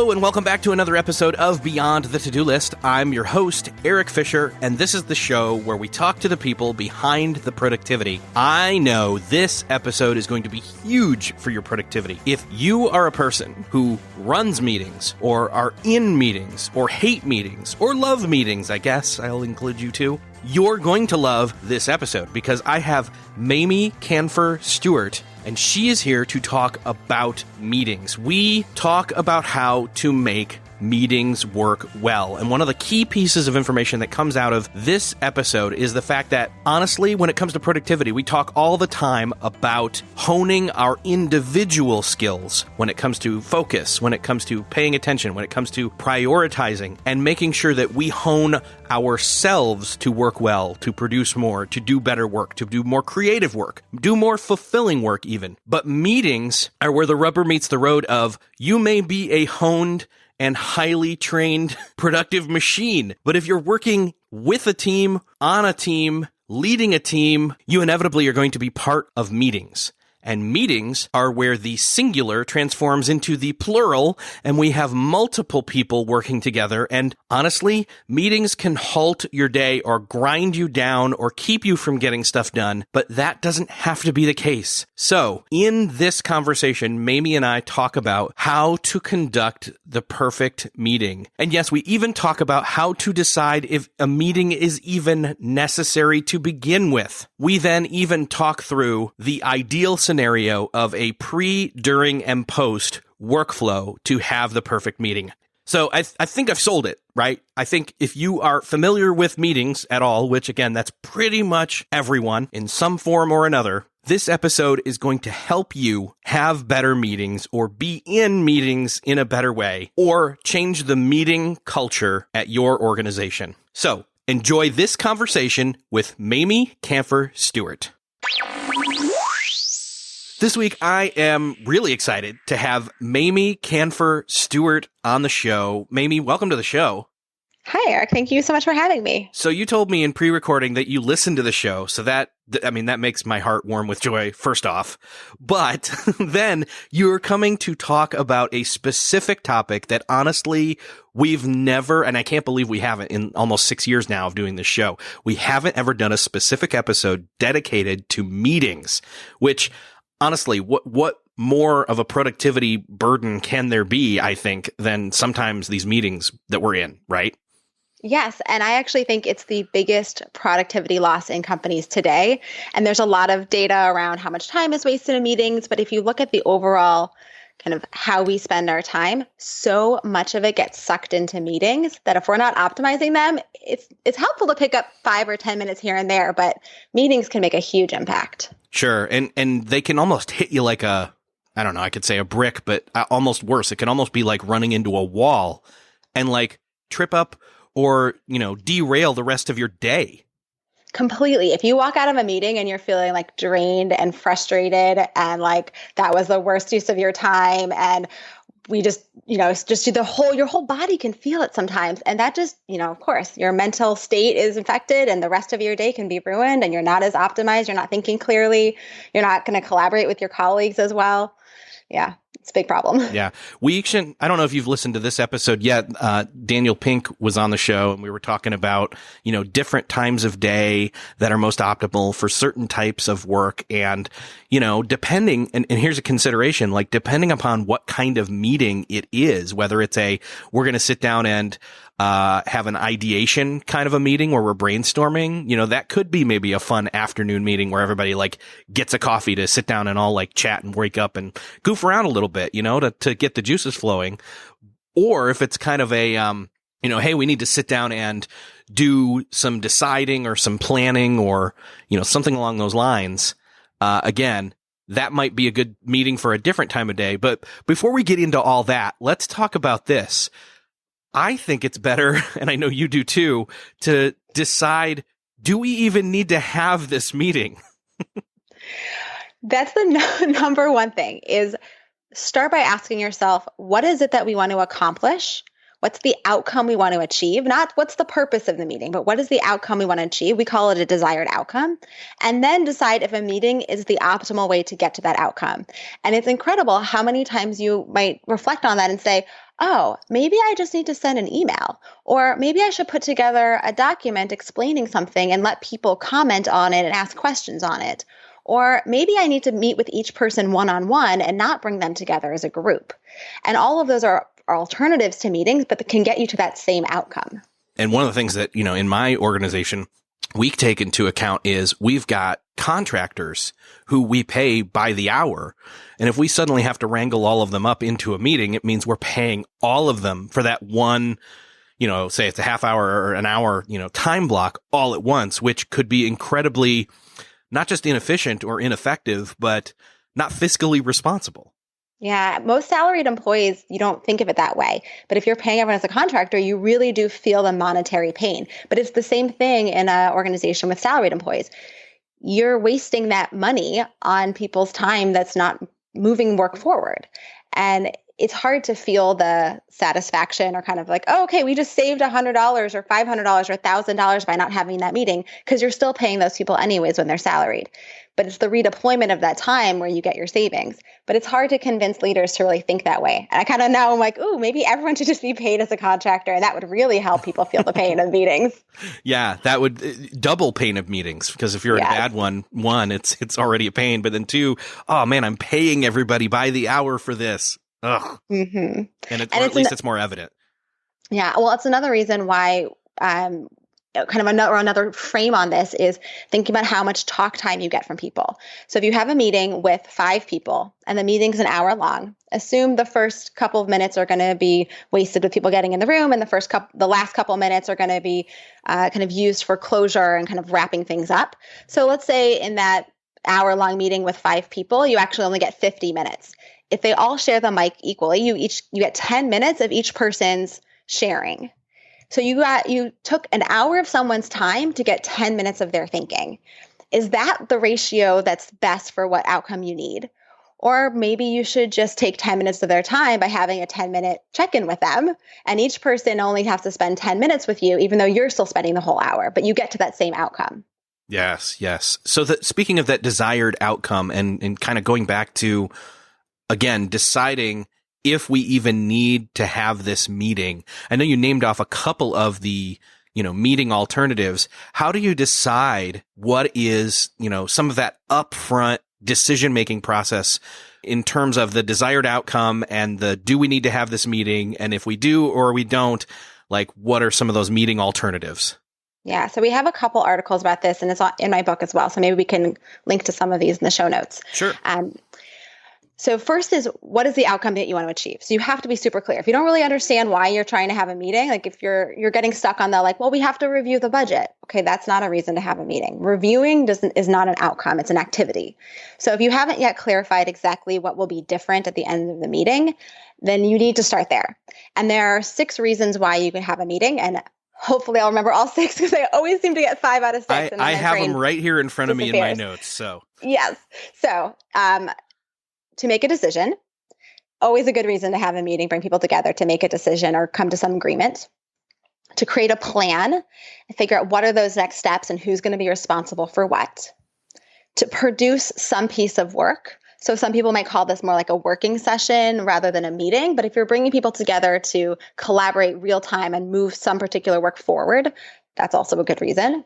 Hello, and welcome back to another episode of Beyond the To-Do List. I'm your host, Eric Fisher, and this is the show where we talk to the people behind the productivity. I know this episode is going to be huge for your productivity. If you are a person who runs meetings, or are in meetings, or hate meetings, or love meetings, I guess I'll include you too, you're going to love this episode because I have Mamie Kanfer Stewart, and she is here to talk about meetings. We talk about how to make meetings work well. And one of the key pieces of information that comes out of this episode is the fact that, honestly, when it comes to productivity, we talk all the time about honing our individual skills when it comes to focus, when it comes to paying attention, when it comes to prioritizing, and making sure that we hone ourselves to work well, to produce more, to do better work, to do more creative work, do more fulfilling work even. But meetings are where the rubber meets the road of you may be a honed and highly trained productive machine. But if you're working with a team, on a team, leading a team, you inevitably are going to be part of meetings. And meetings are where the singular transforms into the plural, and we have multiple people working together. And honestly, meetings can halt your day or grind you down or keep you from getting stuff done, but that doesn't have to be the case. So, in this conversation, Mamie and I talk about how to conduct the perfect meeting. And yes, we even talk about how to decide if a meeting is even necessary to begin with. We then even talk through the ideal scenario of a pre, during, and post workflow to have the perfect meeting. So I think I've sold it, right? I think if you are familiar with meetings at all, which again, that's pretty much everyone in some form or another, this episode is going to help you have better meetings or be in meetings in a better way or change the meeting culture at your organization. So enjoy this conversation with Mamie Kanfer Stewart. This week, I am really excited to have Mamie Kanfer Stewart on the show. Mamie, welcome to the show. Hi, Eric. Thank you so much for having me. So you told me in pre-recording that you listen to the show. So that makes my heart warm with joy, first off. But then you're coming to talk about a specific topic that honestly, we've never, and I can't believe we haven't in almost 6 years now of doing this show. We haven't ever done a specific episode dedicated to meetings, which honestly, what more of a productivity burden can there be, I think, than sometimes these meetings that we're in, right? Yes. And I actually think it's the biggest productivity loss in companies today. And there's a lot of data around how much time is wasted in meetings. But if you look at the overall kind of how we spend our time, so much of it gets sucked into meetings that if we're not optimizing them, it's helpful to pick up 5 or 10 minutes here and there, but meetings can make a huge impact. Sure. And they can almost hit you like I could say a brick, but almost worse. It can almost be like running into a wall and like trip up or, derail the rest of your day. Completely. If you walk out of a meeting and you're feeling like drained and frustrated and like that was the worst use of your time and we just your whole body can feel it sometimes. And that just, of course, your mental state is affected and the rest of your day can be ruined and you're not as optimized. You're not thinking clearly. You're not going to collaborate with your colleagues as well. Yeah, it's a big problem. Yeah. I don't know if you've listened to this episode yet. Daniel Pink was on the show and we were talking about, different times of day that are most optimal for certain types of work. And, depending, and here's a consideration, like depending upon what kind of meeting it is, whether it's we're going to sit down and have an ideation kind of a meeting where we're brainstorming, that could be maybe a fun afternoon meeting where everybody like gets a coffee to sit down and all like chat and wake up and goof around a little bit, to get the juices flowing. Or if it's kind of a, hey, we need to sit down and do some deciding or some planning or, something along those lines. Again, that might be a good meeting for a different time of day. But before we get into all that, let's talk about this. I think it's better, and I know you do too, to decide, do we even need to have this meeting? That's the number one thing is start by asking yourself, what is it that we want to accomplish? What's the outcome we want to achieve? Not what's the purpose of the meeting, but what is the outcome we want to achieve? We call it a desired outcome. And then decide if a meeting is the optimal way to get to that outcome. And it's incredible how many times you might reflect on that and say, oh, maybe I just need to send an email, or maybe I should put together a document explaining something and let people comment on it and ask questions on it. Or maybe I need to meet with each person one-on-one and not bring them together as a group. And all of those are alternatives to meetings, but that can get you to that same outcome. And one of the things that, in my organization, we take into account is we've got contractors who we pay by the hour. And if we suddenly have to wrangle all of them up into a meeting, it means we're paying all of them for that one, say it's a half hour or an hour, time block all at once, which could be incredibly not just inefficient or ineffective, but not fiscally responsible. Yeah, most salaried employees, you don't think of it that way. But if you're paying everyone as a contractor, you really do feel the monetary pain. But it's the same thing in an organization with salaried employees. You're wasting that money on people's time that's not moving work forward. And it's hard to feel the satisfaction or kind of like, oh, okay, we just saved $100 or $500 or $1,000 by not having that meeting, because you're still paying those people anyways when they're salaried. But it's the redeployment of that time where you get your savings. But it's hard to convince leaders to really think that way. And I kind of now I'm like, ooh, maybe everyone should just be paid as a contractor. And that would really help people feel the pain of meetings. Yeah, that would double pain of meetings, because if you're in a bad one, it's already a pain. But then two, oh man, I'm paying everybody by the hour for this. Ugh. Mm-hmm. Or at least it's more evident. Yeah. Well, it's another reason why another frame on this is thinking about how much talk time you get from people. So if you have a meeting with 5 people and the meeting's an hour long, assume the first couple of minutes are going to be wasted with people getting in the room, and the last couple of minutes are going to be kind of used for closure and kind of wrapping things up. So let's say in that hour-long meeting with 5 people, you actually only get 50 minutes. If they all share the mic equally, you get 10 minutes of each person's sharing. So you took an hour of someone's time to get 10 minutes of their thinking. Is that the ratio that's best for what outcome you need? Or maybe you should just take 10 minutes of their time by having a 10-minute check-in with them, and each person only has to spend 10 minutes with you, even though you're still spending the whole hour, but you get to that same outcome. Yes. So speaking of that desired outcome and kind of going back to, again, deciding if we even need to have this meeting. I know you named off a couple of the, meeting alternatives. How do you decide what is, some of that upfront decision-making process in terms of the desired outcome and the, do we need to have this meeting? And if we do, or we don't, like, what are some of those meeting alternatives? Yeah. So we have a couple articles about this, and it's in my book as well. So maybe we can link to some of these in the show notes. Sure. So first is, what is the outcome that you want to achieve? So you have to be super clear. If you don't really understand why you're trying to have a meeting, like if you're getting stuck on the we have to review the budget. Okay, that's not a reason to have a meeting. Reviewing is not an outcome, it's an activity. So if you haven't yet clarified exactly what will be different at the end of the meeting, then you need to start there. And there are 6 reasons why you can have a meeting, and hopefully I'll remember all 6, because I always seem to get 5 out of 6. I have them right here in front of me in my notes. So yes. So to make a decision, always a good reason to have a meeting, bring people together to make a decision or come to some agreement. To create a plan and figure out what are those next steps and who's going to be responsible for what. To produce some piece of work. So some people might call this more like a working session rather than a meeting. But if you're bringing people together to collaborate real time and move some particular work forward, that's also a good reason.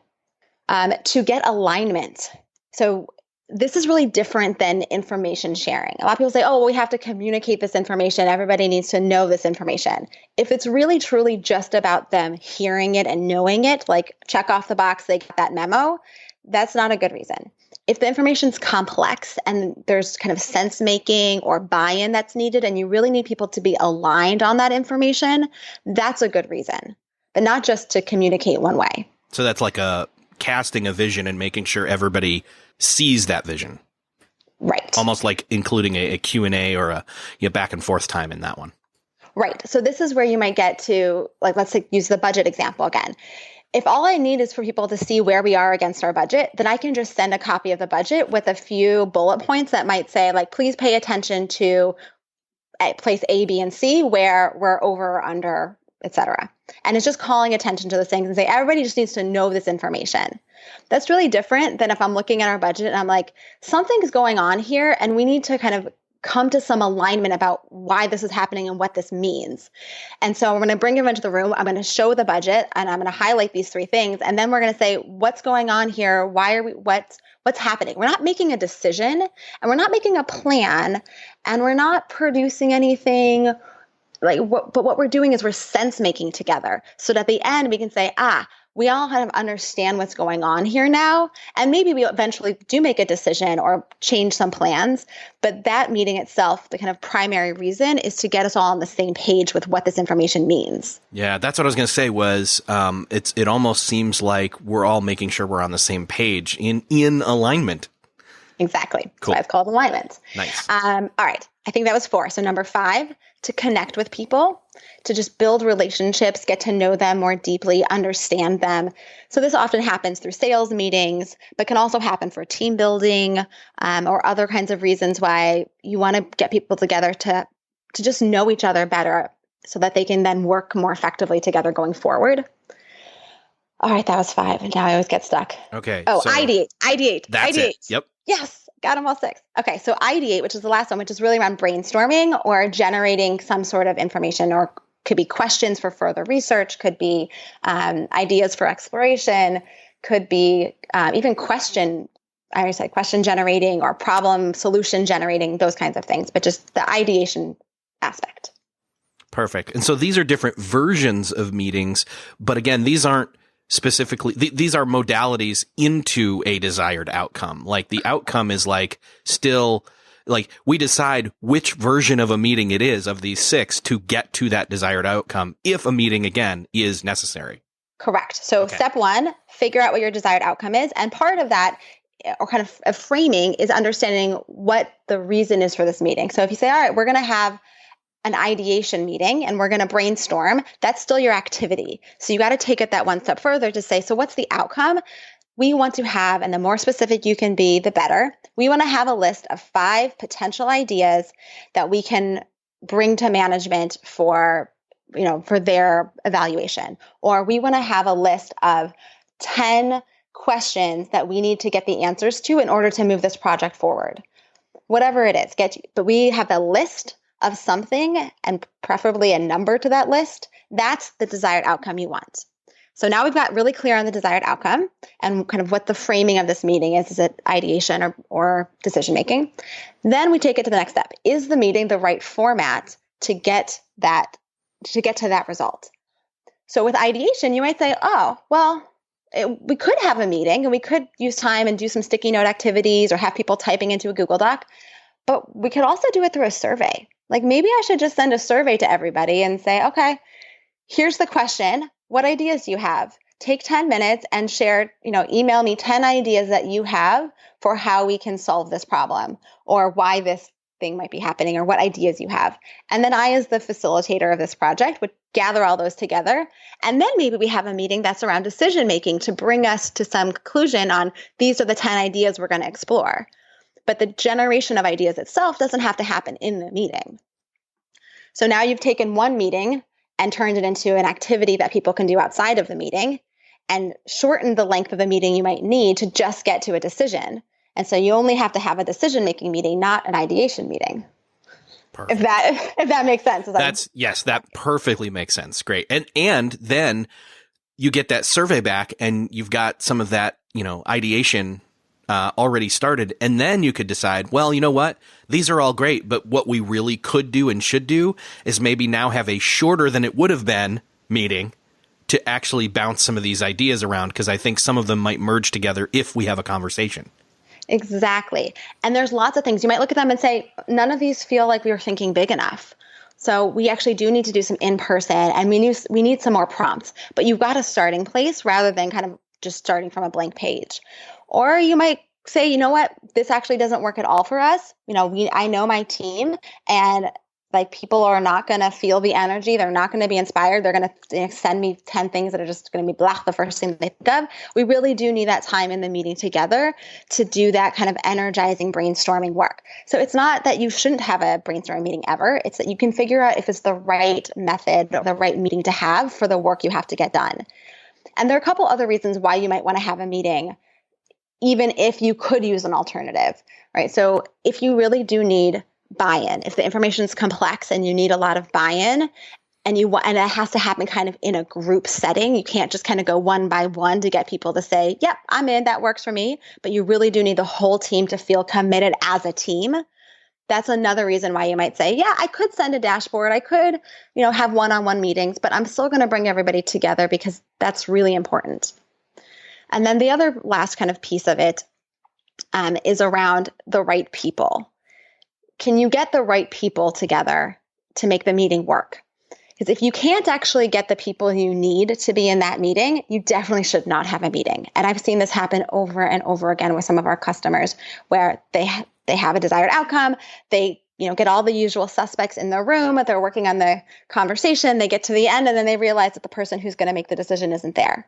To get alignment. So this is really different than information sharing. A lot of people say, oh, well, we have to communicate this information. Everybody needs to know this information. If it's really, truly just about them hearing it and knowing it, like check off the box, they get that memo, that's not a good reason. If the information's complex and there's kind of sense making or buy-in that's needed, and you really need people to be aligned on that information, that's a good reason, but not just to communicate one way. So that's like casting a vision and making sure everybody sees that vision. Right. Almost like including a Q&A or a back and forth time in that one. Right. So this is where you might get to, let's use the budget example again. If all I need is for people to see where we are against our budget, then I can just send a copy of the budget with a few bullet points that might say, please pay attention to place A, B, and C where we're over or under, et cetera. And it's just calling attention to those things and say, everybody just needs to know this information. That's really different than if I'm looking at our budget and I'm like, something's going on here and we need to kind of come to some alignment about why this is happening and what this means. And so we're going to bring him into the room. I'm going to show the budget and I'm going to highlight these 3 things. And then we're going to say, what's going on here? What's happening? We're not making a decision and we're not making a plan and we're not producing anything but what we're doing is we're sense making together so that at the end we can say, we all kind of understand what's going on here now. And maybe we eventually do make a decision or change some plans. But that meeting itself, the kind of primary reason is to get us all on the same page with what this information means. Yeah, that's what I was going to say was it almost seems like we're all making sure we're on the same page in alignment. Exactly. Cool. So I've called alignment. Nice. All right. I think that was 4. So number 5, to connect with people, to just build relationships, get to know them more deeply, understand them. So this often happens through sales meetings, but can also happen for team building or other kinds of reasons why you want to get people together to just know each other better so that they can then work more effectively together going forward. All right, that was 5. And now I always get stuck. Okay. Oh, so ideate. That's ideate. it. Yep. Yes, got them all 6. Okay, so ideate, which is the last one, which is really around brainstorming or generating some sort of information, or could be questions for further research, could be ideas for exploration, could be even question generating or problem solution generating, those kinds of things, but just the ideation aspect. Perfect. And so these are different versions of meetings, but again, these aren't specifically, these are modalities into a desired outcome. Like the outcome is like still like we decide which version of a meeting it is of these 6 to get to that desired outcome if a meeting again is necessary. Correct. So Step 1, figure out what your desired outcome is. And part of that or kind of framing is understanding what the reason is for this meeting. So if you say, all right, we're going to have an ideation meeting and we're going to brainstorm, that's still your activity. So you got to take it that one step further to say, so what's the outcome? We want to have, and the more specific you can be, the better. We want to have a list of 5 potential ideas that we can bring to management for their evaluation. Or we want to have a list of 10 questions that we need to get the answers to in order to move this project forward. Whatever it is, but we have a list of something and preferably a number to that list. That's the desired outcome you want. So now we've got really clear on the desired outcome and kind of what the framing of this meeting is. Is it ideation or decision making? Then we take it to the next step. Is the meeting the right format to get to that result? So with ideation, you might say, we could have a meeting and we could use time and do some sticky note activities or have people typing into a Google Doc, but we could also do it through a survey. Like maybe I should just send a survey to everybody and say, okay, here's the question. What ideas do you have? Take 10 minutes and share, email me 10 ideas that you have for how we can solve this problem or why this thing might be happening or what ideas you have. And then I, as the facilitator of this project, would gather all those together. And then maybe we have a meeting that's around decision making to bring us to some conclusion on these are the 10 ideas we're going to explore. But the generation of ideas itself doesn't have to happen in the meeting. So now you've taken one meeting and turned it into an activity that people can do outside of the meeting and shortened the length of the meeting you might need to just get to a decision. And so you only have to have a decision-making meeting, not an ideation meeting. Perfect. If that makes sense. That perfectly makes sense. Great. And then you get that survey back and you've got some of that, ideation already started. And then you could decide, well, you know what? These are all great, but what we really could do and should do is maybe now have a shorter than it would have been meeting to actually bounce some of these ideas around, because I think some of them might merge together if we have a conversation. Exactly. And there's lots of things. You might look at them and say, none of these feel like we were thinking big enough. So we actually do need to do some in-person and we need some more prompts. But you've got a starting place rather than kind of just starting from a blank page. Or you might say, you know what, this actually doesn't work at all for us. I know my team and people are not going to feel the energy. They're not going to be inspired. They're going to send me 10 things that are just going to be blah, the first thing they think of. We really do need that time in the meeting together to do that kind of energizing brainstorming work. So it's not that you shouldn't have a brainstorming meeting ever. It's that you can figure out if it's the right method or the right meeting to have for the work you have to get done. And there are a couple other reasons why you might want to have a meeting, even if you could use an alternative, right? So if you really do need buy-in. If the information is complex and you need a lot of buy-in, and it has to happen kind of in a group setting. You can't just kind of go one by one to get people to say, yep, I'm in, that works for me. But you really do need the whole team to feel committed as a team. That's another reason why you might say, yeah, I could send a dashboard. I could, have one-on-one meetings, but I'm still going to bring everybody together because that's really important. And then the other last kind of piece of it is around the right people. Can you get the right people together to make the meeting work? Because if you can't actually get the people you need to be in that meeting, you definitely should not have a meeting. And I've seen this happen over and over again with some of our customers where they have a desired outcome. They get all the usual suspects in the room. They're working on the conversation. They get to the end and then they realize that the person who's going to make the decision isn't there.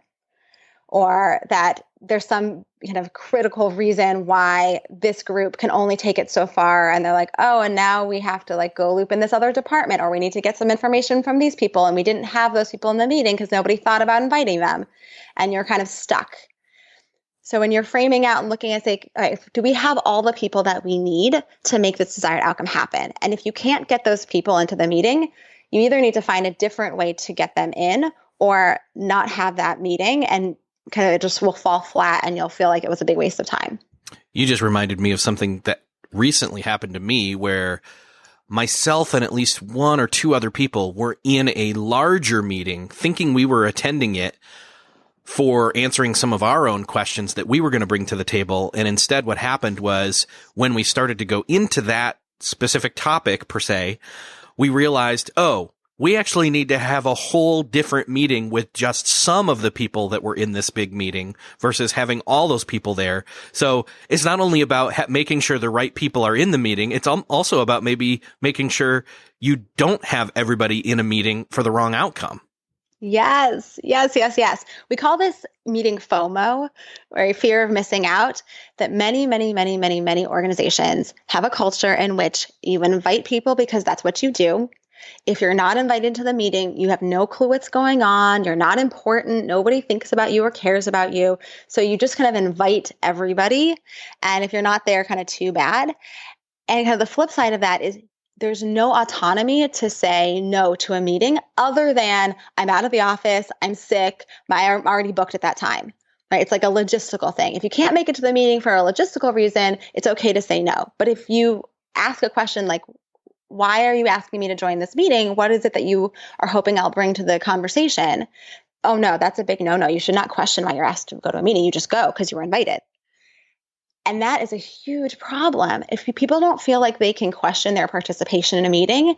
Or that there's some kind of critical reason why this group can only take it so far. And they're like, oh, and now we have to go loop in this other department, or we need to get some information from these people. And we didn't have those people in the meeting because nobody thought about inviting them. And you're kind of stuck. So when you're framing out and looking at, say, all right, do we have all the people that we need to make this desired outcome happen? And if you can't get those people into the meeting, you either need to find a different way to get them in or not have that meeting, and kind of just will fall flat and you'll feel like it was a big waste of time. You just reminded me of something that recently happened to me where myself and at least one or two other people were in a larger meeting thinking we were attending it for answering some of our own questions that we were going to bring to the table. And instead what happened was when we started to go into that specific topic per se, we realized, oh, we actually need to have a whole different meeting with just some of the people that were in this big meeting versus having all those people there. So it's not only about making sure the right people are in the meeting. It's also about maybe making sure you don't have everybody in a meeting for the wrong outcome. Yes. We call this meeting FOMO, or fear of missing out, that many organizations have a culture in which you invite people because that's what you do. If you're not invited to the meeting, you have no clue what's going on. You're not important. Nobody thinks about you or cares about you. So you just kind of invite everybody. And if you're not there, kind of too bad. And kind of the flip side of that is there's no autonomy to say no to a meeting other than I'm out of the office, I'm sick, I'm already booked at that time. Right? It's like a logistical thing. If you can't make it to the meeting for a logistical reason, it's okay to say no. But if you ask a question like, why are you asking me to join this meeting? What is it that you are hoping I'll bring to the conversation? Oh, no, that's a big no-no. You should not question why you're asked to go to a meeting. You just go because you were invited. And that is a huge problem. If people don't feel like they can question their participation in a meeting,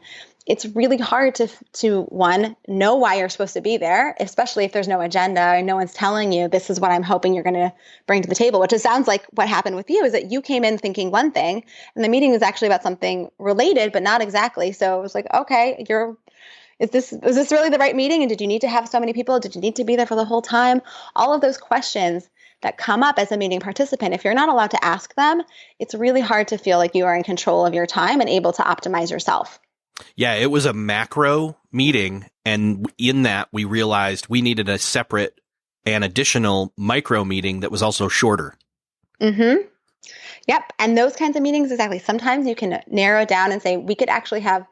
it's really hard to one, know why you're supposed to be there, especially if there's no agenda and no one's telling you this is what I'm hoping you're going to bring to the table, which it sounds like what happened with you is that you came in thinking one thing and the meeting was actually about something related, but not exactly. So it was like, okay, is this really the right meeting? And did you need to have so many people? Did you need to be there for the whole time? All of those questions that come up as a meeting participant, if you're not allowed to ask them, it's really hard to feel like you are in control of your time and able to optimize yourself. Yeah, it was a macro meeting. And in that, we realized we needed a separate and additional micro meeting that was also shorter. Mm-hmm. Yep. And those kinds of meetings, exactly. Sometimes you can narrow it down and say, we could actually have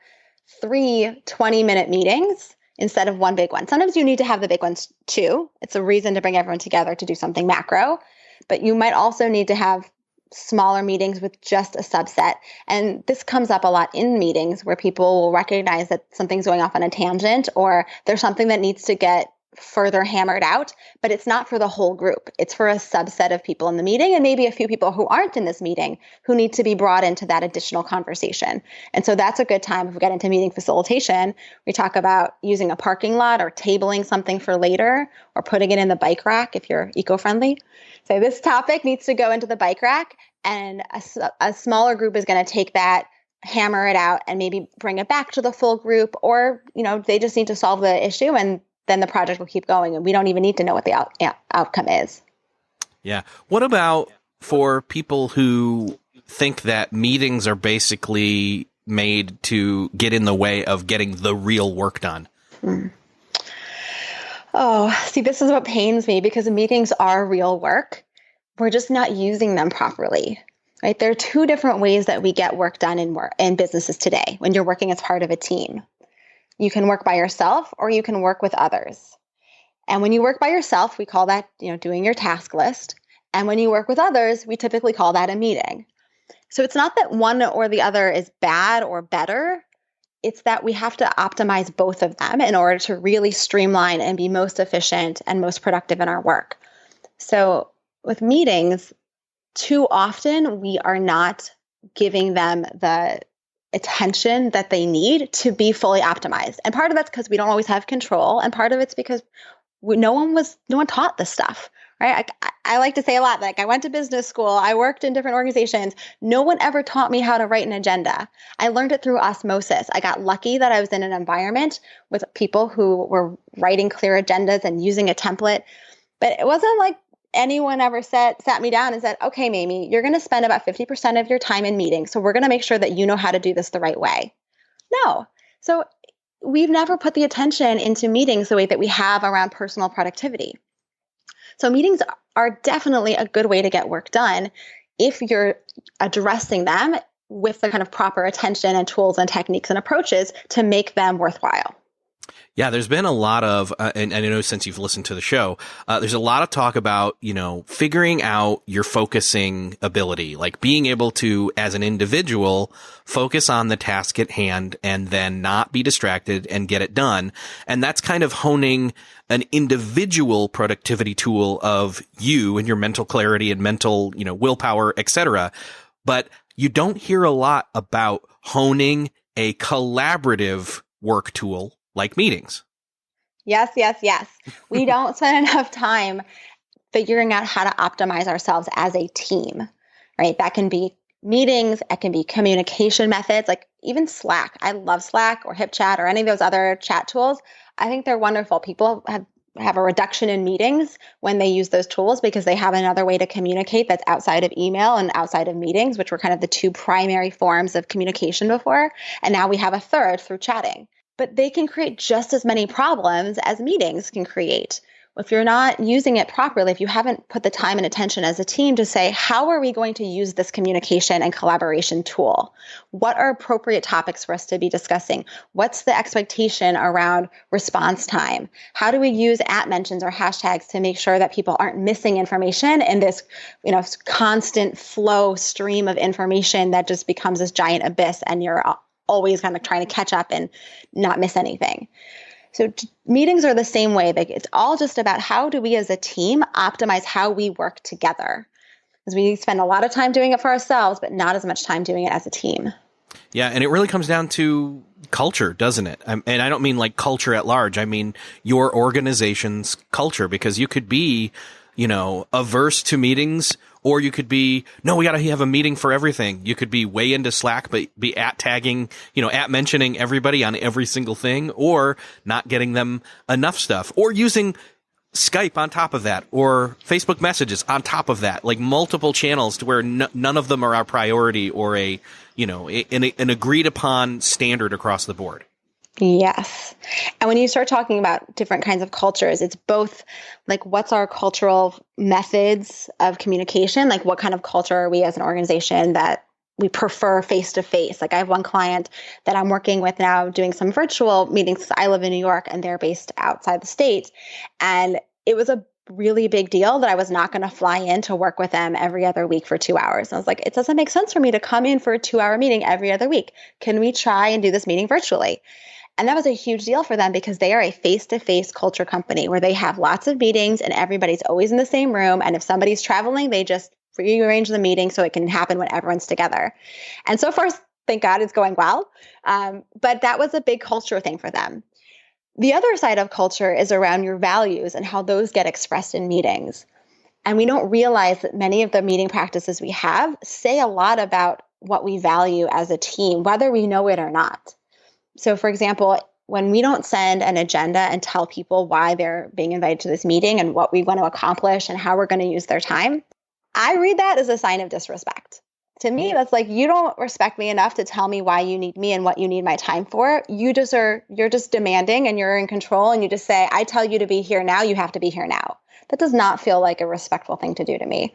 3 20-minute meetings instead of one big one. Sometimes you need to have the big ones too. It's a reason to bring everyone together to do something macro, but you might also need to have smaller meetings with just a subset. And this comes up a lot in meetings where people will recognize that something's going off on a tangent or there's something that needs to get further hammered out, but it's not for the whole group. It's for a subset of people in the meeting and maybe a few people who aren't in this meeting who need to be brought into that additional conversation. And so that's a good time if we get into meeting facilitation. We talk about using a parking lot or tabling something for later or putting it in the bike rack if you're eco-friendly. So this topic needs to go into the bike rack and a smaller group is going to take that, hammer it out and maybe bring it back to the full group, or, they just need to solve the issue and then the project will keep going and we don't even need to know what the outcome is. Yeah. What about for people who think that meetings are basically made to get in the way of getting the real work done? Oh, see, this is what pains me because meetings are real work. We're just not using them properly. right? There are two different ways that we get work done in businesses today when you're working as part of a team. You can work by yourself or you can work with others. And when you work by yourself, we call that, doing your task list. And when you work with others, we typically call that a meeting. So it's not that one or the other is bad or better. It's that we have to optimize both of them in order to really streamline and be most efficient and most productive in our work. So with meetings, too often we are not giving them the attention that they need to be fully optimized. And part of that's because we don't always have control. And part of it's because no one taught this stuff, right? I like to say a lot, like I went to business school, I worked in different organizations. No one ever taught me how to write an agenda. I learned it through osmosis. I got lucky that I was in an environment with people who were writing clear agendas and using a template. But it wasn't like anyone ever sat me down and said, okay, Mamie, you're going to spend about 50% of your time in meetings. So we're going to make sure that you know how to do this the right way. No. So we've never put the attention into meetings the way that we have around personal productivity. So meetings are definitely a good way to get work done if you're addressing them with the kind of proper attention and tools and techniques and approaches to make them worthwhile. Yeah, there's been a lot of, and I know since you've listened to the show, there's a lot of talk about, figuring out your focusing ability, like being able to, as an individual, focus on the task at hand and then not be distracted and get it done. And that's kind of honing an individual productivity tool of you and your mental clarity and mental, willpower, etc. But you don't hear a lot about honing a collaborative work tool like meetings. Yes. We don't spend enough time figuring out how to optimize ourselves as a team, right? That can be meetings, it can be communication methods, like even Slack. I love Slack or HipChat or any of those other chat tools. I think they're wonderful. People have a reduction in meetings when they use those tools because they have another way to communicate that's outside of email and outside of meetings, which were kind of the two primary forms of communication before. And now we have a third through chatting. But they can create just as many problems as meetings can create. If you're not using it properly, if you haven't put the time and attention as a team to say, how are we going to use this communication and collaboration tool? What are appropriate topics for us to be discussing? What's the expectation around response time? How do we use @mentions or hashtags to make sure that people aren't missing information in this, constant flow stream of information that just becomes this giant abyss and you're always kind of trying to catch up and not miss anything. So meetings are the same way. It's all just about how do we as a team optimize how we work together. Because we spend a lot of time doing it for ourselves, but not as much time doing it as a team. Yeah, and it really comes down to culture, doesn't it? And I don't mean like culture at large. I mean your organization's culture, because you could be, averse to meetings, or you could be, no, we got to have a meeting for everything. You could be way into Slack, but be @tagging, @mentioning everybody on every single thing, or not getting them enough stuff, or using Skype on top of that, or Facebook messages on top of that, like multiple channels to where none of them are our priority or an agreed upon standard across the board. Yes. And when you start talking about different kinds of cultures, it's both like what's our cultural methods of communication? Like what kind of culture are we as an organization that we prefer face-to-face? Like I have one client that I'm working with now doing some virtual meetings. I live in New York and they're based outside the state. And it was a really big deal that I was not going to fly in to work with them every other week for 2 hours. And I was like, it doesn't make sense for me to come in for a 2-hour meeting every other week. Can we try and do this meeting virtually? And that was a huge deal for them because they are a face-to-face culture company where they have lots of meetings and everybody's always in the same room. And if somebody's traveling, they just rearrange the meeting so it can happen when everyone's together. And so far, thank God it's going well. But that was a big culture thing for them. The other side of culture is around your values and how those get expressed in meetings. And we don't realize that many of the meeting practices we have say a lot about what we value as a team, whether we know it or not. So for example, when we don't send an agenda and tell people why they're being invited to this meeting and what we want to accomplish and how we're going to use their time, I read that as a sign of disrespect. To me, that's like, you don't respect me enough to tell me why you need me and what you need my time for. You're just demanding and you're in control and you just say, I tell you to be here now, you have to be here now. That does not feel like a respectful thing to do to me.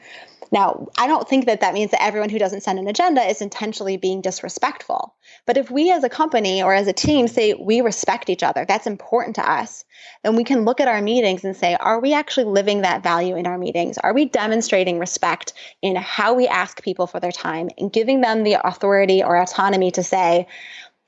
Now, I don't think that means that everyone who doesn't send an agenda is intentionally being disrespectful. But if we as a company or as a team say we respect each other, that's important to us, then we can look at our meetings and say, are we actually living that value in our meetings? Are we demonstrating respect in how we ask people for their time and giving them the authority or autonomy to say,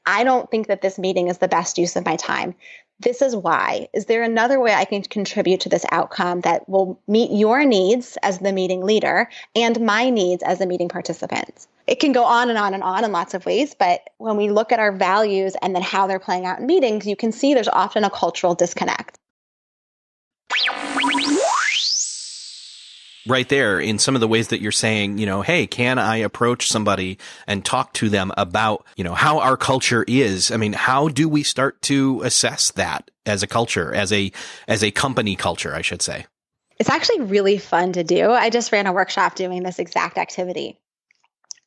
I don't think that this meeting is the best use of my time. This is why. Is there another way I can contribute to this outcome that will meet your needs as the meeting leader and my needs as a meeting participant? It can go on and on and on in lots of ways, but when we look at our values and then how they're playing out in meetings, you can see there's often a cultural disconnect. Right there, in some of the ways that you're saying, hey, can I approach somebody and talk to them about, how our culture is? I mean, how do we start to assess that as a culture, as a company culture, I should say? It's actually really fun to do. I just ran a workshop doing this exact activity.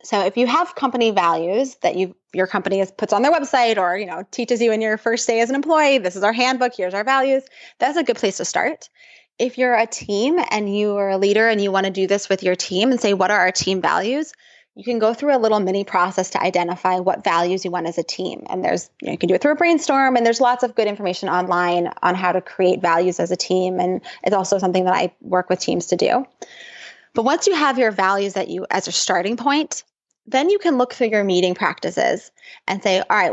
So if you have company values that your company puts on their website or, teaches you in your first day as an employee, this is our handbook, here's our values, that's a good place to start. If you're a team and you are a leader and you want to do this with your team and say, what are our team values? You can go through a little mini process to identify what values you want as a team. And you can do it through a brainstorm, and there's lots of good information online on how to create values as a team. And it's also something that I work with teams to do. But once you have your values as a starting point, then you can look through your meeting practices and say, all right,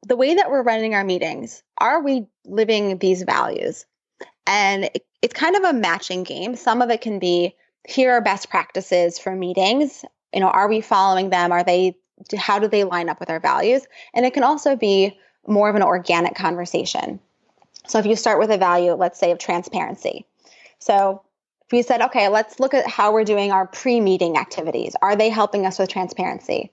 the way that we're running our meetings, are we living these values? And it's kind of a matching game. Some of it can be, here are best practices for meetings. Are we following them? How do they line up with our values? And it can also be more of an organic conversation. So if you start with a value, let's say of transparency. So if you said, okay, let's look at how we're doing our pre-meeting activities. Are they helping us with transparency?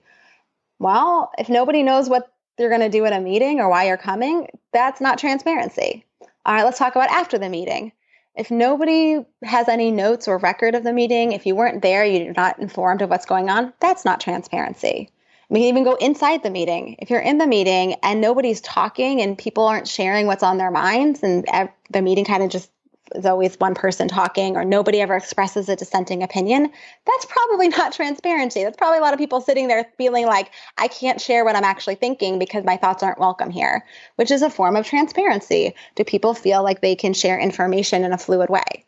Well, if nobody knows what you're going to do in a meeting or why you're coming, that's not transparency. All right, let's talk about after the meeting. If nobody has any notes or record of the meeting, if you weren't there, you're not informed of what's going on, that's not transparency. We can even go inside the meeting. If you're in the meeting and nobody's talking and people aren't sharing what's on their minds and the meeting kind of just is always one person talking or nobody ever expresses a dissenting opinion, that's probably not transparency. That's probably a lot of people sitting there feeling like, I can't share what I'm actually thinking because my thoughts aren't welcome here, which is a form of transparency. Do people feel like they can share information in a fluid way?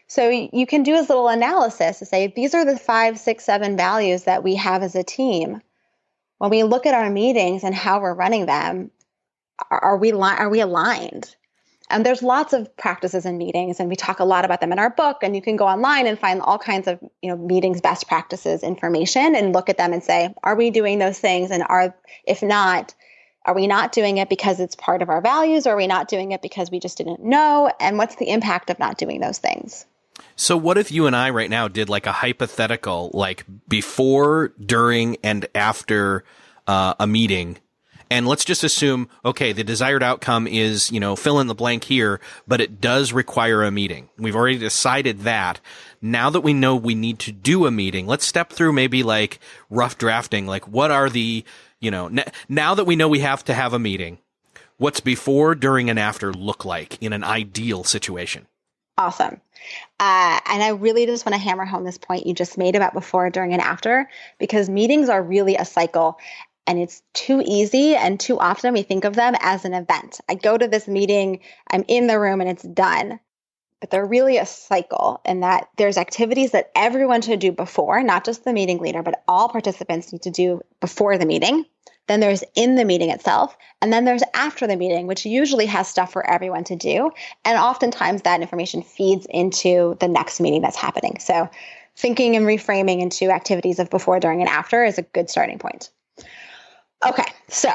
So you can do this little analysis to say, these are the 5, 6, 7 values that we have as a team. When we look at our meetings and how we're running them, are we aligned? And there's lots of practices in meetings, and we talk a lot about them in our book, and you can go online and find all kinds of, meetings best practices information and look at them and say, are we doing those things? And if not, are we not doing it because it's part of our values, or are we not doing it because we just didn't know? And what's the impact of not doing those things? So what if you and I right now did like a hypothetical, like before, during, and after a meeting? And let's just assume, okay, the desired outcome is, fill in the blank here, but it does require a meeting. We've already decided that. Now that we know we need to do a meeting, let's step through maybe like rough drafting. Like what are the, now that we know we have to have a meeting, what's before, during, and after look like in an ideal situation? Awesome. And I really just want to hammer home this point you just made about before, during, and after, because meetings are really a cycle. And it's too easy, and too often we think of them as an event. I go to this meeting, I'm in the room, and it's done. But they're really a cycle in that there's activities that everyone should do before, not just the meeting leader, but all participants need to do before the meeting. Then there's in the meeting itself. And then there's after the meeting, which usually has stuff for everyone to do. And oftentimes that information feeds into the next meeting that's happening. So thinking and reframing into activities of before, during, and after is a good starting point. Okay, so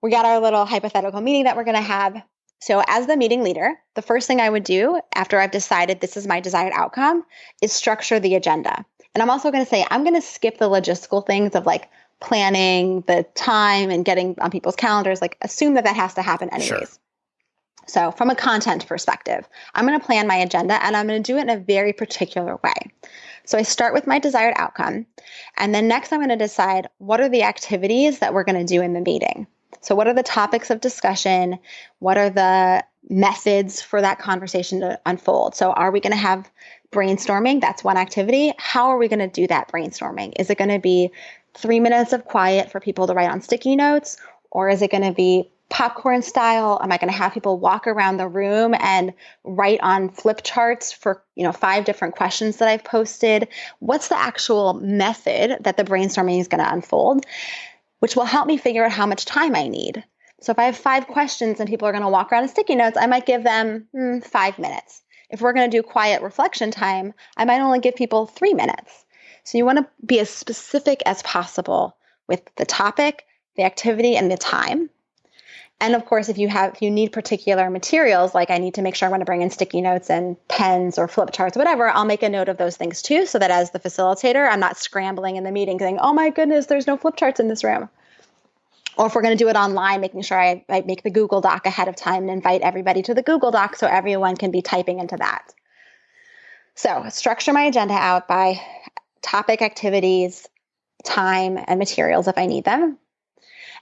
we got our little hypothetical meeting that we're going to have. So as the meeting leader, the first thing I would do after I've decided this is my desired outcome is structure the agenda. And I'm also going to say, I'm going to skip the logistical things of like planning the time and getting on people's calendars, like assume that has to happen anyways. Sure. So from a content perspective, I'm going to plan my agenda and I'm going to do it in a very particular way. So I start with my desired outcome. And then next I'm going to decide what are the activities that we're going to do in the meeting. So what are the topics of discussion? What are the methods for that conversation to unfold. So are we going to have brainstorming? That's one activity. How are we going to do that brainstorming? Is it going to be 3 minutes of quiet for people to write on sticky notes? Or is it going to be popcorn style? Am I going to have people walk around the room and write on flip charts for, 5 different questions that I've posted? What's the actual method that the brainstorming is going to unfold, which will help me figure out how much time I need. So if I have 5 questions and people are going to walk around with sticky notes, I might give them 5 minutes. If we're going to do quiet reflection time, I might only give people 3 minutes. So you want to be as specific as possible with the topic, the activity, and the time. And of course, if you need particular materials, like I need to make sure I'm going to bring in sticky notes and pens or flip charts, whatever, I'll make a note of those things too, so that as the facilitator, I'm not scrambling in the meeting saying, oh my goodness, there's no flip charts in this room. Or if we're going to do it online, making sure I make the Google Doc ahead of time and invite everybody to the Google Doc so everyone can be typing into that. So structure my agenda out by topic, activities, time, and materials if I need them.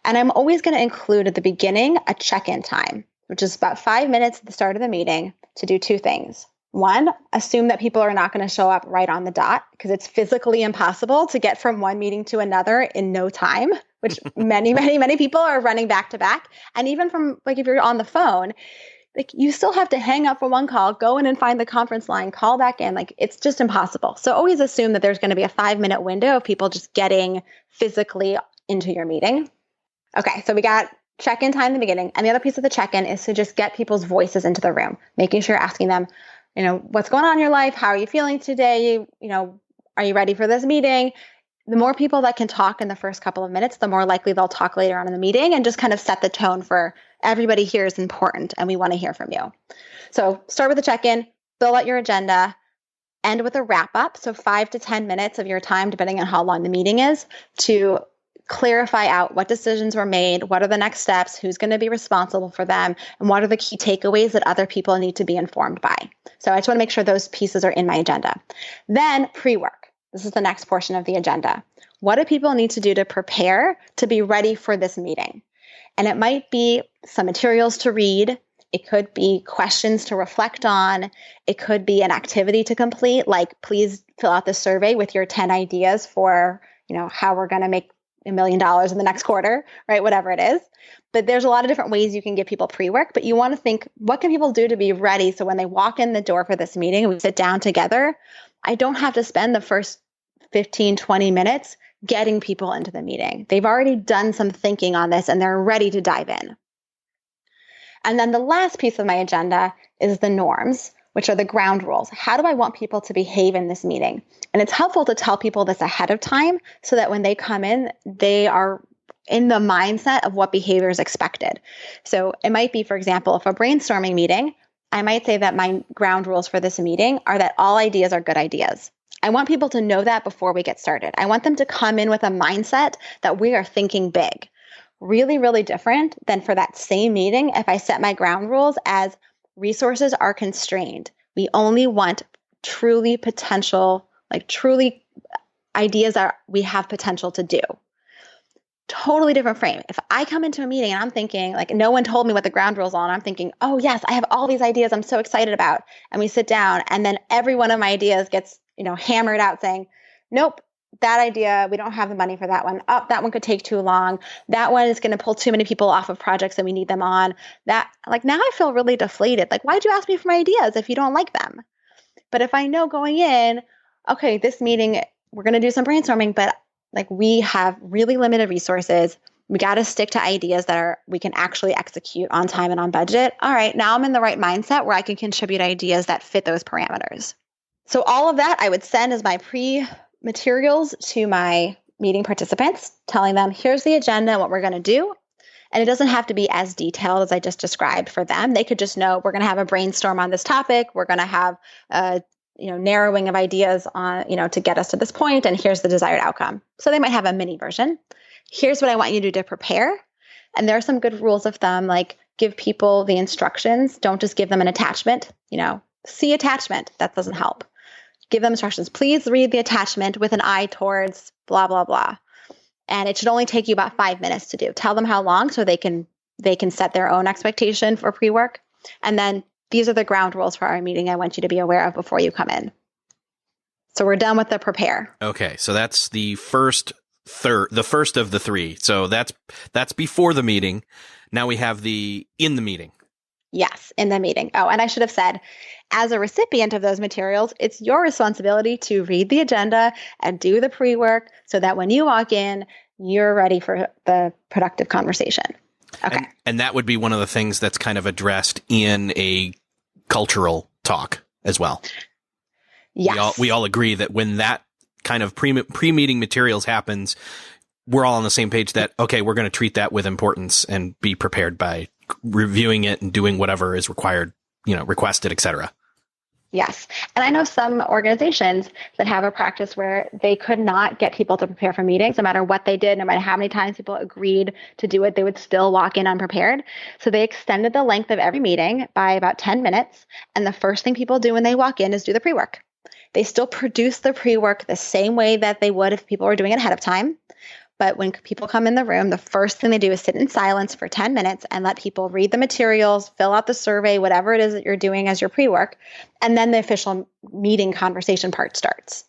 And I'm always going to include at the beginning a check-in time, which is about 5 minutes at the start of the meeting to do 2 things. One, assume that people are not going to show up right on the dot because it's physically impossible to get from one meeting to another in no time, which many people are running back to back. And even from if you're on the phone, you still have to hang up for one call, go in and find the conference line, call back in. It's just impossible. So always assume that there's going to be a 5-minute window of people just getting physically into your meeting. Okay, so we got check-in time in the beginning. And the other piece of the check-in is to just get people's voices into the room, making sure you're asking them, what's going on in your life? How are you feeling today? Are you ready for this meeting? The more people that can talk in the first couple of minutes, the more likely they'll talk later on in the meeting, and just kind of set the tone for everybody here is important and we want to hear from you. So start with a check-in, fill out your agenda, end with a wrap-up. So 5 to 10 minutes of your time, depending on how long the meeting is, to clarify out what decisions were made, what are the next steps, who's going to be responsible for them, and what are the key takeaways that other people need to be informed by. So I just want to make sure those pieces are in my agenda. Then pre-work. This is the next portion of the agenda. What do people need to do to prepare to be ready for this meeting? And it might be some materials to read. It could be questions to reflect on. It could be an activity to complete, like please fill out this survey with your 10 ideas for, how we're going to make $1 million in the next quarter, right? Whatever it is. But there's a lot of different ways you can give people pre-work, but you want to think, what can people do to be ready? So when they walk in the door for this meeting and we sit down together, I don't have to spend the first 15, 20 minutes getting people into the meeting. They've already done some thinking on this and they're ready to dive in. And then the last piece of my agenda is the norms, which are the ground rules. How do I want people to behave in this meeting? And it's helpful to tell people this ahead of time so that when they come in, they are in the mindset of what behavior is expected. So it might be, for example, if a brainstorming meeting, I might say that my ground rules for this meeting are that all ideas are good ideas. I want people to know that before we get started. I want them to come in with a mindset that we are thinking big. Really, really different than for that same meeting if I set my ground rules as resources are constrained. We only want truly potential, truly ideas that we have potential to do. Totally different frame. If I come into a meeting and I'm thinking, no one told me what the ground rules are, and I'm thinking, oh yes, I have all these ideas I'm so excited about. And we sit down and then every one of my ideas gets, hammered out saying, nope, that idea, we don't have the money for that one. Oh, that one could take too long. That one is going to pull too many people off of projects that we need them on. That, now I feel really deflated. Why'd you ask me for my ideas if you don't like them? But if I know going in, okay, this meeting, we're going to do some brainstorming, but we have really limited resources. We got to stick to ideas that we can actually execute on time and on budget. All right, now I'm in the right mindset where I can contribute ideas that fit those parameters. So all of that I would send as my materials to my meeting participants, telling them, here's the agenda and what we're going to do. And it doesn't have to be as detailed as I just described for them. They could just know we're going to have a brainstorm on this topic. We're going to have a narrowing of ideas on, to get us to this point, and here's the desired outcome. So they might have a mini version. Here's what I want you to do to prepare. And there are some good rules of thumb, give people the instructions. Don't just give them an attachment, see attachment. That doesn't help. Give them instructions. Please read the attachment with an eye towards blah, blah, blah. And it should only take you about 5 minutes to do. Tell them how long so they can set their own expectation for pre-work. And then these are the ground rules for our meeting I want you to be aware of before you come in. So we're done with the prepare. Okay. So that's the first of the three. So that's before the meeting. Now we have the in the meeting. Yes, in the meeting. Oh, and I should have said, as a recipient of those materials, it's your responsibility to read the agenda and do the pre-work so that when you walk in, you're ready for the productive conversation. Okay. And that would be one of the things that's kind of addressed in a cultural talk as well. Yes. We all agree that when that kind of pre-meeting materials happens, we're all on the same page that, okay, we're going to treat that with importance and be prepared by reviewing it and doing whatever is required, requested, etc. Yes. And I know some organizations that have a practice where they could not get people to prepare for meetings, no matter what they did, no matter how many times people agreed to do it, they would still walk in unprepared. So they extended the length of every meeting by about 10 minutes. And the first thing people do when they walk in is do the pre-work. They still produce the pre-work the same way that they would if people were doing it ahead of time. But when people come in the room, the first thing they do is sit in silence for 10 minutes and let people read the materials, fill out the survey, whatever it is that you're doing as your pre-work. And then the official meeting conversation part starts.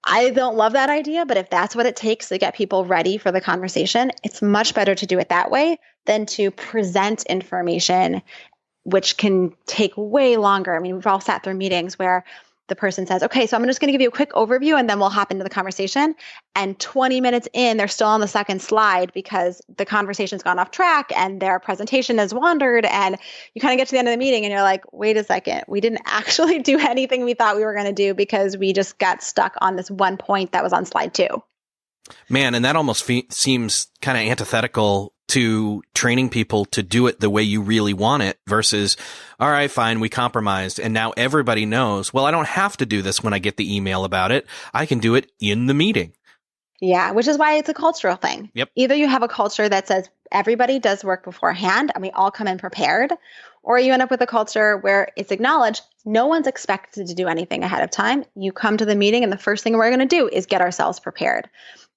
I don't love that idea, but if that's what it takes to get people ready for the conversation, it's much better to do it that way than to present information, which can take way longer. I mean, we've all sat through meetings where the person says, okay, so I'm just going to give you a quick overview and then we'll hop into the conversation. And 20 minutes in, they're still on the second slide because the conversation's gone off track and their presentation has wandered. And you kind of get to the end of the meeting and you're like, wait a second, we didn't actually do anything we thought we were going to do because we just got stuck on this one point that was on slide 2. Man, and that almost seems kind of antithetical to training people to do it the way you really want it versus, all right, fine, we compromised. And now everybody knows, well, I don't have to do this when I get the email about it. I can do it in the meeting. Yeah, which is why it's a cultural thing. Yep. Either you have a culture that says everybody does work beforehand and we all come in prepared, or you end up with a culture where it's acknowledged no one's expected to do anything ahead of time. You come to the meeting and the first thing we're going to do is get ourselves prepared.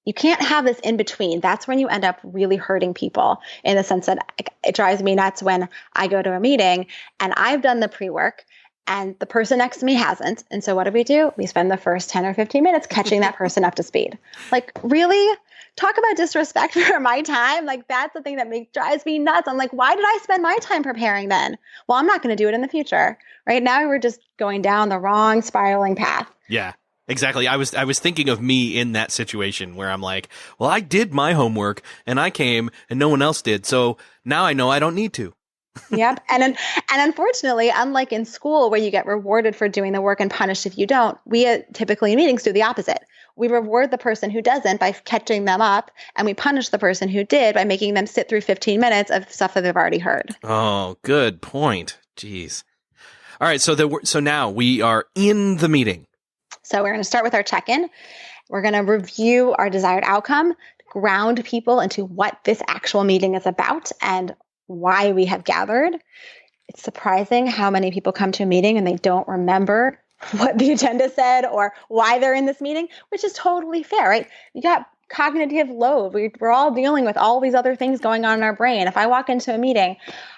You can't have this in between. That's when you end up really hurting people in the sense that it drives me nuts when I go to a meeting and I've done the pre-work and the person next to me hasn't. And so what do? We spend the first 10 or 15 minutes catching that person up to speed. Like, really? Talk about disrespect for my time. Like, that's the thing that drives me nuts. I'm like, why did I spend my time preparing then? Well, I'm not going to do it in the future. Right now, we're just going down the wrong spiraling path. Yeah. Exactly. I was thinking of me in that situation where I'm like, well, I did my homework and I came and no one else did. So now I know I don't need to. Yep. And unfortunately, unlike in school where you get rewarded for doing the work and punished if you don't, we typically in meetings do the opposite. We reward the person who doesn't by catching them up, and we punish the person who did by making them sit through 15 minutes of stuff that they've already heard. Oh, good point. Jeez. All right. So now we are in the meeting. So we're going to start with our check-in. We're going to review our desired outcome, ground people into what this actual meeting is about and why we have gathered. It's surprising how many people come to a meeting and they don't remember what the agenda said or why they're in this meeting, which is totally fair, right? You got cognitive load. We're all dealing with all these other things going on in our brain. If I walk into a meeting,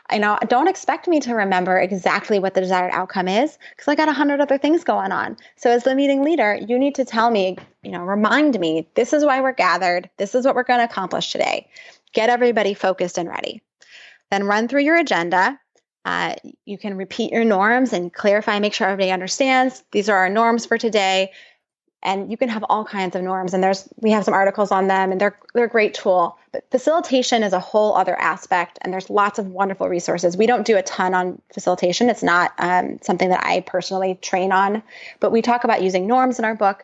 don't expect me to remember exactly what the desired outcome is because I got 100 other things going on. So as the meeting leader, you need to tell me, remind me, this is why we're gathered. This is what we're going to accomplish today. Get everybody focused and ready. Then run through your agenda. You can repeat your norms and clarify, make sure everybody understands. These are our norms for today. And you can have all kinds of norms. And we have some articles on them and they're a great tool. But facilitation is a whole other aspect. And there's lots of wonderful resources. We don't do a ton on facilitation. It's not something that I personally train on, but we talk about using norms in our book.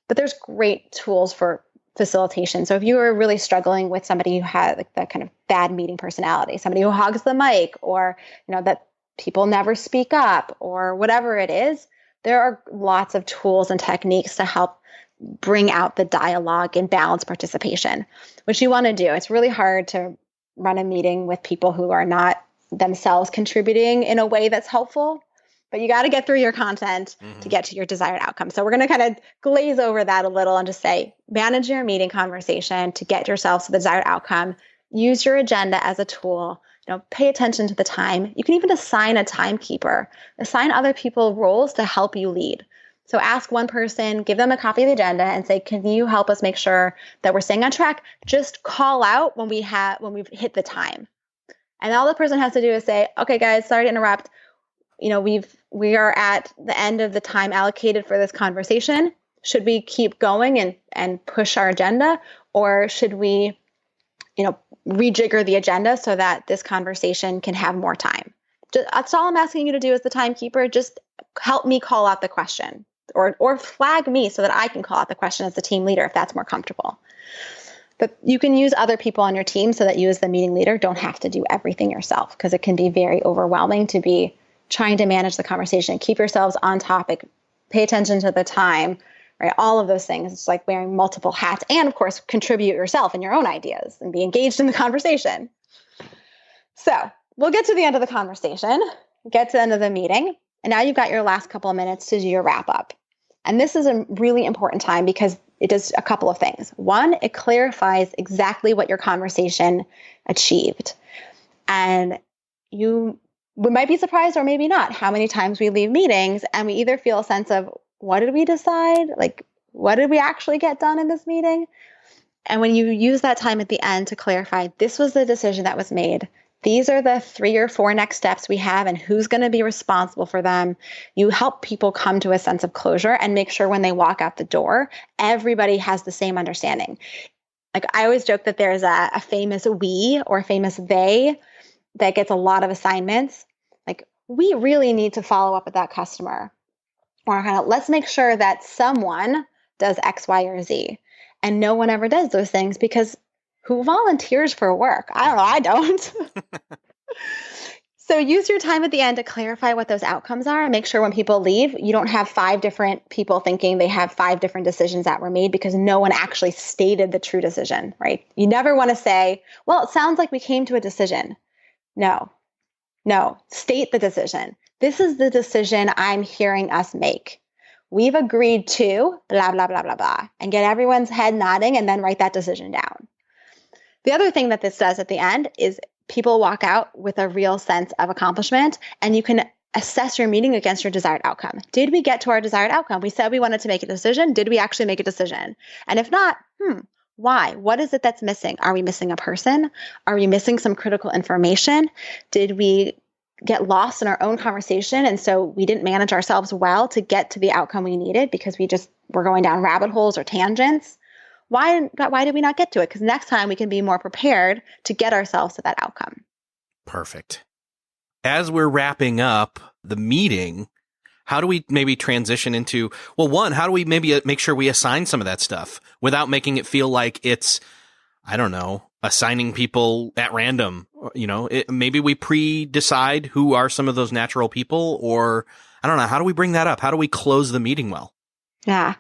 But there's great tools for facilitation. So if you are really struggling with somebody who has like the kind of bad meeting personality, somebody who hogs the mic, or that people never speak up, or whatever it is, there are lots of tools and techniques to help bring out the dialogue and balance participation, which you want to do. It's really hard to run a meeting with people who are not themselves contributing in a way that's helpful. But you got to get through your content to get to your desired outcome. So we're going to kind of glaze over that a little and just say, manage your meeting conversation to get yourself to the desired outcome. Use your agenda as a tool pay attention to the time. You can even assign a timekeeper, assign other people roles to help you lead. So ask one person, give them a copy of the agenda and say, can you help us make sure that we're staying on track? Just call out when we've hit the time. And all the person has to do is say, okay, guys, sorry to interrupt. We are at the end of the time allocated for this conversation. Should we keep going and push our agenda, or should we, rejigger the agenda so that this conversation can have more time? That's all I'm asking you to do as the timekeeper. Just help me call out the question, or flag me so that I can call out the question as the team leader if that's more comfortable. But you can use other people on your team so that you as the meeting leader don't have to do everything yourself, because it can be very overwhelming to be trying to manage the conversation, keep yourselves on topic, pay attention to the time, right? All of those things. It's like wearing multiple hats, and of course, contribute yourself and your own ideas and be engaged in the conversation. So we'll get to the end of the conversation, get to the end of the meeting, and now you've got your last couple of minutes to do your wrap up. And this is a really important time because it does a couple of things. One, it clarifies exactly what your conversation achieved. And we might be surprised, or maybe not, how many times we leave meetings and we either feel a sense of, what did we decide? Like, what did we actually get done in this meeting? And when you use that time at the end to clarify, this was the decision that was made, these are the 3 or 4 next steps we have and who's going to be responsible for them, you help people come to a sense of closure and make sure when they walk out the door, everybody has the same understanding. Like, I always joke that there's a famous we or a famous they that gets a lot of assignments. Like, we really need to follow up with that customer. Or kind of, let's make sure that someone does X, Y, or Z. And no one ever does those things, because who volunteers for work? I don't know. I don't. So use your time at the end to clarify what those outcomes are, and make sure when people leave, you don't have 5 different people thinking they have 5 different decisions that were made, because no one actually stated the true decision, right? You never want to say, well, it sounds like we came to a decision. No, state the decision. This is the decision I'm hearing us make. We've agreed to blah, blah, blah, blah, blah, and get everyone's head nodding, and then write that decision down. The other thing that this does at the end is people walk out with a real sense of accomplishment, and you can assess your meeting against your desired outcome. Did we get to our desired outcome? We said we wanted to make a decision. Did we actually make a decision? And if not, why? What is it that's missing? Are we missing a person? Are we missing some critical information? Did we get lost in our own conversation, and so we didn't manage ourselves well to get to the outcome we needed because we just were going down rabbit holes or tangents? Why did we not get to it? Because next time we can be more prepared to get ourselves to that outcome. Perfect. As we're wrapping up the meeting, how do we maybe transition into, well, one, how do we maybe make sure we assign some of that stuff without making it feel like it's, I don't know, assigning people at random? Maybe we pre-decide who are some of those natural people, or I don't know. How do we bring that up? How do we close the meeting well? Yeah.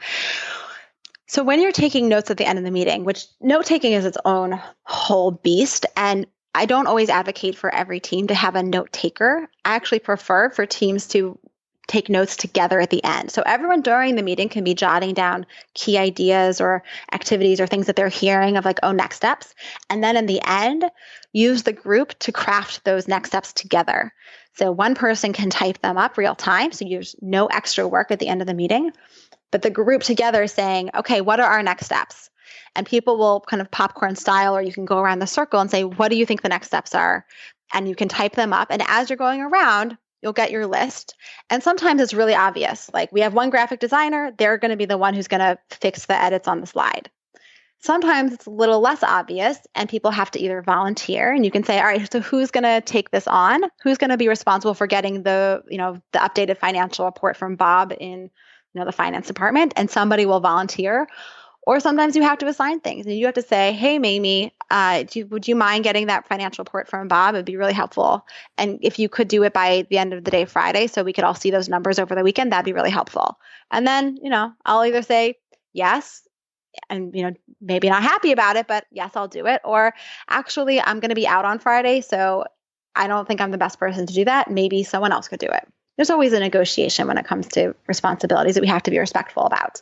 So when you're taking notes at the end of the meeting, which note taking is its own whole beast, and I don't always advocate for every team to have a note taker. I actually prefer for teams to take notes together at the end. So everyone during the meeting can be jotting down key ideas or activities or things that they're hearing of, like, next steps. And then in the end, use the group to craft those next steps together. So one person can type them up real time, so there's no extra work at the end of the meeting. But the group together is saying, okay, what are our next steps? And people will kind of popcorn style, or you can go around the circle and say, what do you think the next steps are? And you can type them up. And as you're going around, you'll get your list. And sometimes it's really obvious. Like, we have one graphic designer, they're going to be the one who's going to fix the edits on the slide. Sometimes it's a little less obvious, and people have to either volunteer, and you can say, all right, so who's going to take this on? Who's going to be responsible for getting the updated financial report from Bob in the finance department? And somebody will volunteer. Or sometimes you have to assign things, and you have to say, hey, Mamie, would you mind getting that financial report from Bob? It'd be really helpful. And if you could do it by the end of the day, Friday, so we could all see those numbers over the weekend, that'd be really helpful. And then, I'll either say yes, and, maybe not happy about it, but yes, I'll do it. Or actually, I'm going to be out on Friday, so I don't think I'm the best person to do that. Maybe someone else could do it. There's always a negotiation when it comes to responsibilities that we have to be respectful about.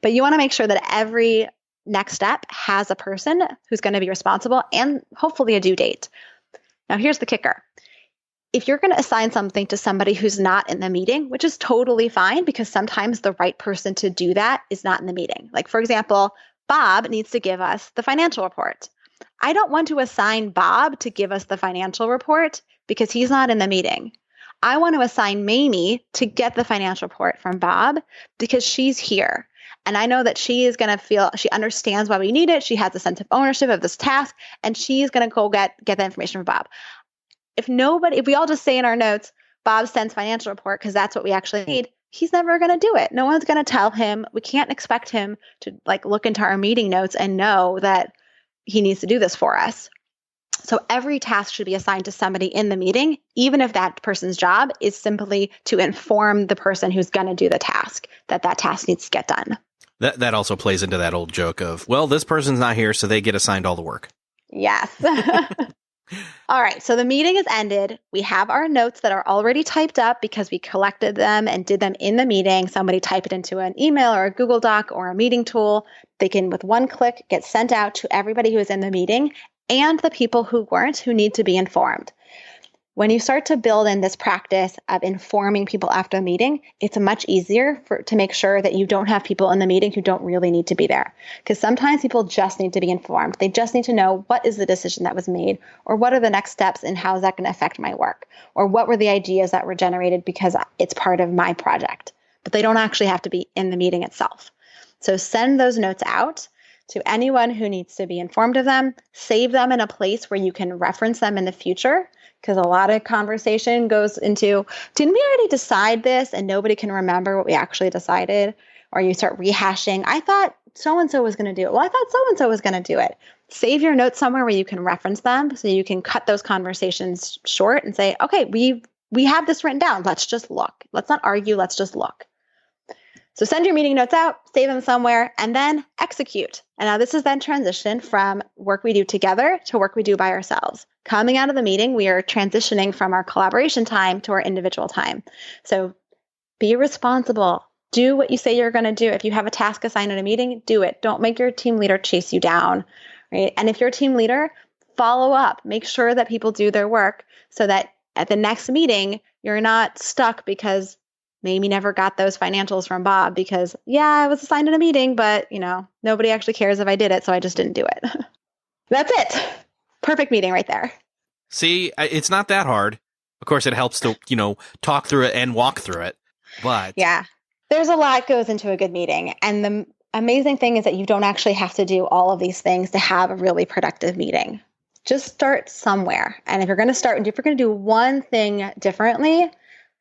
But you want to make sure that every next step has a person who's going to be responsible and hopefully a due date. Now, here's the kicker. If you're going to assign something to somebody who's not in the meeting, which is totally fine because sometimes the right person to do that is not in the meeting. Like, for example, Bob needs to give us the financial report. I don't want to assign Bob to give us the financial report because he's not in the meeting. I want to assign Mamie to get the financial report from Bob because she's here. And I know that she is going to feel, she understands why we need it. She has a sense of ownership of this task, and she's going to go get the information from Bob. If we all just say in our notes, Bob sends financial report because that's what we actually need, he's never going to do it. No one's going to tell him. We can't expect him to look into our meeting notes and know that he needs to do this for us. So every task should be assigned to somebody in the meeting, even if that person's job is simply to inform the person who's going to do the task that task needs to get done. That also plays into that old joke of, well, this person's not here, so they get assigned all the work. Yes. All right. So the meeting is ended. We have our notes that are already typed up because we collected them and did them in the meeting. Somebody type it into an email or a Google Doc or a meeting tool. They can, with one click, get sent out to everybody who is in the meeting and the people who weren't, who need to be informed. When you start to build in this practice of informing people after a meeting, it's much easier to make sure that you don't have people in the meeting who don't really need to be there. Because sometimes people just need to be informed. They just need to know what is the decision that was made, or what are the next steps and how is that going to affect my work, or what were the ideas that were generated because it's part of my project. But they don't actually have to be in the meeting itself. So send those notes out to anyone who needs to be informed of them. Save them in a place where you can reference them in the future. Because a lot of conversation goes into, didn't we already decide this and nobody can remember what we actually decided? Or you start rehashing, I thought so-and-so was going to do it. Well, I thought so-and-so was going to do it. Save your notes somewhere where you can reference them so you can cut those conversations short and say, okay, we have this written down. Let's just look. Let's not argue. Let's just look. So send your meeting notes out, save them somewhere, and then execute. And now this is then transition from work we do together to work we do by ourselves. Coming out of the meeting, we are transitioning from our collaboration time to our individual time. So be responsible. Do what you say you're going to do. If you have a task assigned in a meeting, do it. Don't make your team leader chase you down, right? And if you're a team leader, follow up. Make sure that people do their work so that at the next meeting, you're not stuck because Mamie never got those financials from Bob because, yeah, I was assigned in a meeting, but, nobody actually cares if I did it, so I just didn't do it. That's it. Perfect meeting right there. See, it's not that hard. Of course, it helps to, talk through it and walk through it. But yeah, there's a lot goes into a good meeting. And the amazing thing is that you don't actually have to do all of these things to have a really productive meeting. Just start somewhere. And if you're going to do one thing differently,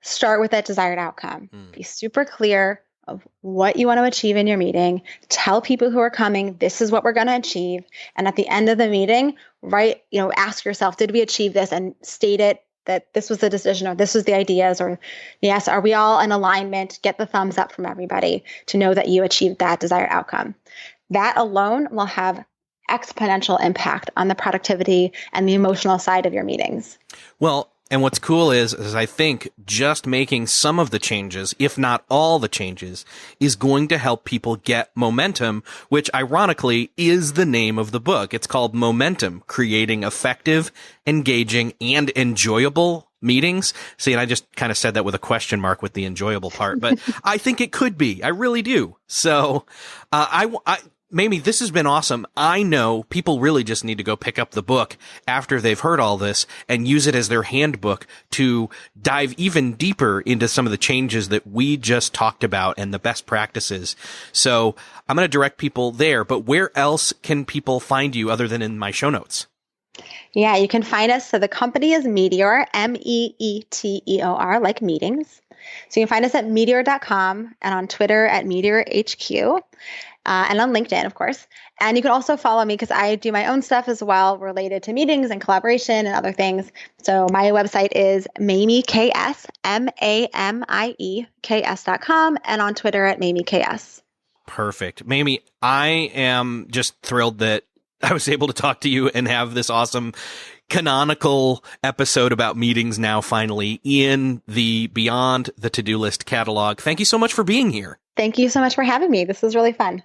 start with that desired outcome. Be super clear of what you want to achieve in your meeting. Tell people who are coming, this is what we're going to achieve. And at the end of the meeting, ask yourself, did we achieve this? And state it that this was the decision or this was the ideas or yes, are we all in alignment? Get the thumbs up from everybody to know that you achieved that desired outcome. That alone will have exponential impact on the productivity and the emotional side of your meetings. Well, and what's cool is I think just making some of the changes, if not all the changes, is going to help people get momentum, which ironically is the name of the book. It's called Momentum, Creating Effective, Engaging, and Enjoyable Meetings. See, and I just kind of said that with a question mark with the enjoyable part, but I think it could be. I really do. So, Mamie, this has been awesome. I know people really just need to go pick up the book after they've heard all this and use it as their handbook to dive even deeper into some of the changes that we just talked about and the best practices. So I'm going to direct people there, but where else can people find you other than in my show notes? Yeah, you can find us. So the company is Meeteor, Meeteor, like meetings. So you can find us at meeteor.com and on Twitter at MeeteorHQ. And on LinkedIn, of course. And you can also follow me because I do my own stuff as well related to meetings and collaboration and other things. So my website is MamieKS, MamieKS.com, and on Twitter at MamieKS. Perfect. Mamie, I am just thrilled that I was able to talk to you and have this awesome canonical episode about meetings now finally in the Beyond the To-Do List catalog. Thank you so much for being here. Thank you so much for having me. This was really fun.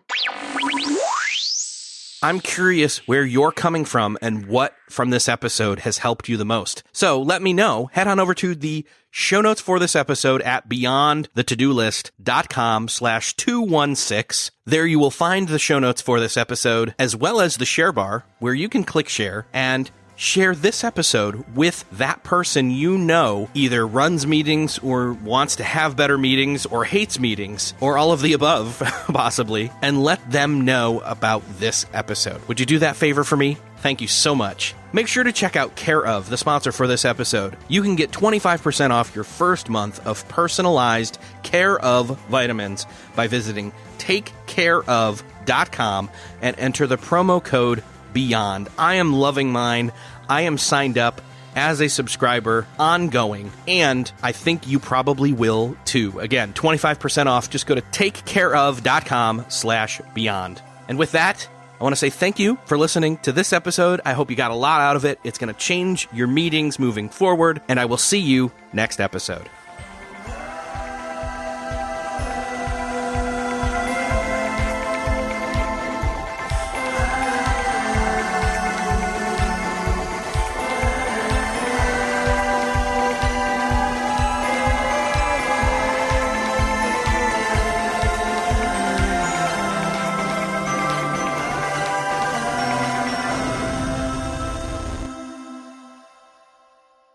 I'm curious where you're coming from and what from this episode has helped you the most. So let me know. Head on over to the show notes for this episode at beyondthetodolist.com/216. There you will find the show notes for this episode, as well as the share bar, where you can click share and share this episode with that person you know either runs meetings or wants to have better meetings or hates meetings or all of the above, possibly, and let them know about this episode. Would you do that favor for me? Thank you so much. Make sure to check out Care Of, the sponsor for this episode. You can get 25% off your first month of personalized Care Of vitamins by visiting takecareof.com and enter the promo code BEYOND. I am loving mine. I am signed up as a subscriber ongoing, and I think you probably will too. Again, 25% off. Just go to takecareof.com/beyond. And with that, I want to say thank you for listening to this episode. I hope you got a lot out of it. It's going to change your meetings moving forward, and I will see you next episode.